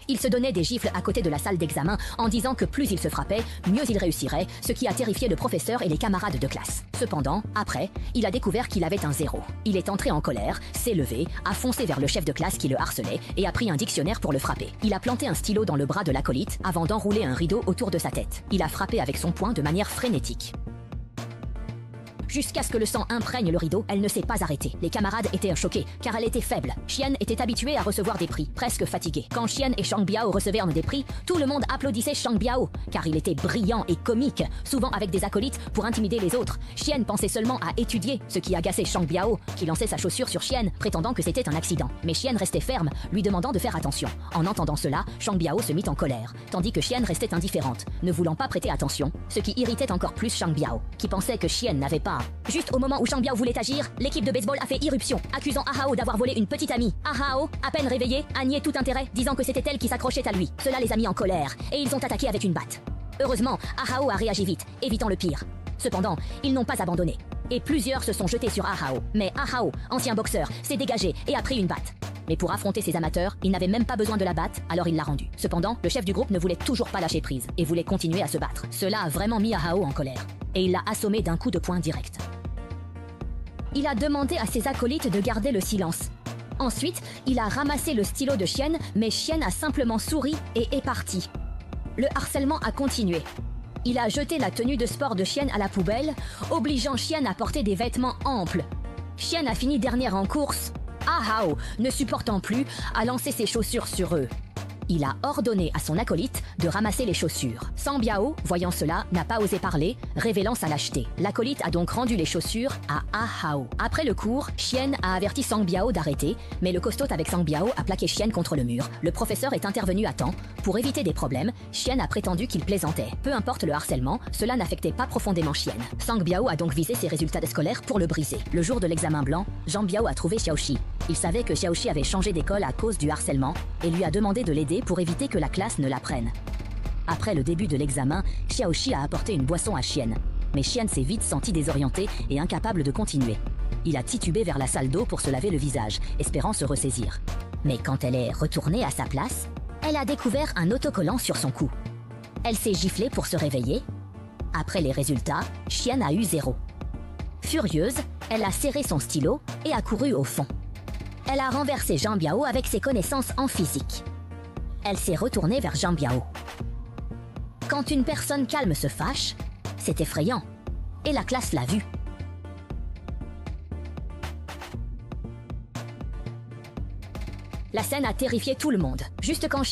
Il se donnait des gifles à côté de la salle d'examen en disant que plus il se frappait, mieux il réussirait, ce qui a terrifié le professeur et les camarades de classe. Cependant, après, il a découvert qu'il avait un 0. Il est entré en colère, s'est levé, a foncé vers le chef de classe qui le harcelait et a pris un dictionnaire pour le frapper. Il a planté un stylo dans le bras de l'acolyte avant d'enrouler un rideau autour de sa tête. Il a frappé avec son poing de manière frénétique. Jusqu'à ce que le sang imprègne le rideau, elle ne s'est pas arrêtée. Les camarades étaient choqués, car elle était faible. Xian était habituée à recevoir des prix, presque fatiguée. Quand Xian et Shang Biao recevaient un des prix, tout le monde applaudissait Shang Biao, car il était brillant et comique, souvent avec des acolytes pour intimider les autres. Xian pensait seulement à étudier, ce qui agaçait Shang Biao, qui lançait sa chaussure sur Xian, prétendant que c'était un accident. Mais Xian restait ferme, lui demandant de faire attention. En entendant cela, Shang Biao se mit en colère, tandis que Xian restait indifférente, ne voulant pas prêter attention, ce qui irritait encore plus Shang Biao, qui pensait que Xian n'avait pas. Juste au moment où Shang Biao voulait agir, l'équipe de baseball a fait irruption, accusant Ah Hao d'avoir volé une petite amie. Ah Hao, à peine réveillée, a nié tout intérêt, disant que c'était elle qui s'accrochait à lui. Cela les a mis en colère, et ils ont attaqué avec une batte. Heureusement, Ah Hao a réagi vite, évitant le pire. Cependant, ils n'ont pas abandonné, et plusieurs se sont jetés sur Ah Hao. Mais Ah Hao, ancien boxeur, s'est dégagé et a pris une batte. Mais pour affronter ces amateurs, il n'avait même pas besoin de la batte, alors il l'a rendue. Cependant, le chef du groupe ne voulait toujours pas lâcher prise, et voulait continuer à se battre. Cela a vraiment mis Ah Hao en colère, et il l'a assommé d'un coup de poing direct. Il a demandé à ses acolytes de garder le silence. Ensuite, il a ramassé le stylo de Xian, mais Xian a simplement souri et est parti. Le harcèlement a continué. Il a jeté la tenue de sport de Xian à la poubelle, obligeant Xian à porter des vêtements amples. Xian a fini dernière en course. Ah Hao, ne supportant plus, a lancé ses chaussures sur eux. Il a ordonné à son acolyte de ramasser les chaussures. Shang Biao, voyant cela, n'a pas osé parler, révélant sa lâcheté. L'acolyte a donc rendu les chaussures à Ah Hao. Après le cours, Xian a averti Shang Biao d'arrêter, mais le costaud avec Shang Biao a plaqué Xian contre le mur. Le professeur est intervenu à temps. Pour éviter des problèmes, Xian a prétendu qu'il plaisantait. Peu importe le harcèlement, cela n'affectait pas profondément Xian. Shang Biao a donc visé ses résultats scolaires pour le briser. Le jour de l'examen blanc, Zhang Biao a trouvé Xiaoxi. Il savait que Xiaoxi avait changé d'école à cause du harcèlement et lui a demandé de l'aider pour éviter que la classe ne la prenne. Après le début de l'examen, Xiaoxi a apporté une boisson à Xian. Mais Xian s'est vite senti désorienté et incapable de continuer. Il a titubé vers la salle d'eau pour se laver le visage, espérant se ressaisir. Mais quand elle est retournée à sa place, elle a découvert un autocollant sur son cou. Elle s'est giflée pour se réveiller. Après les résultats, Xian a eu 0. Furieuse, elle a serré son stylo et a couru au fond. Elle a renversé Zhang Biao avec ses connaissances en physique. Elle s'est retournée vers Zhang Biao. Quand une personne calme se fâche, c'est effrayant. Et la classe l'a vu. La scène a terrifié tout le monde. Juste quand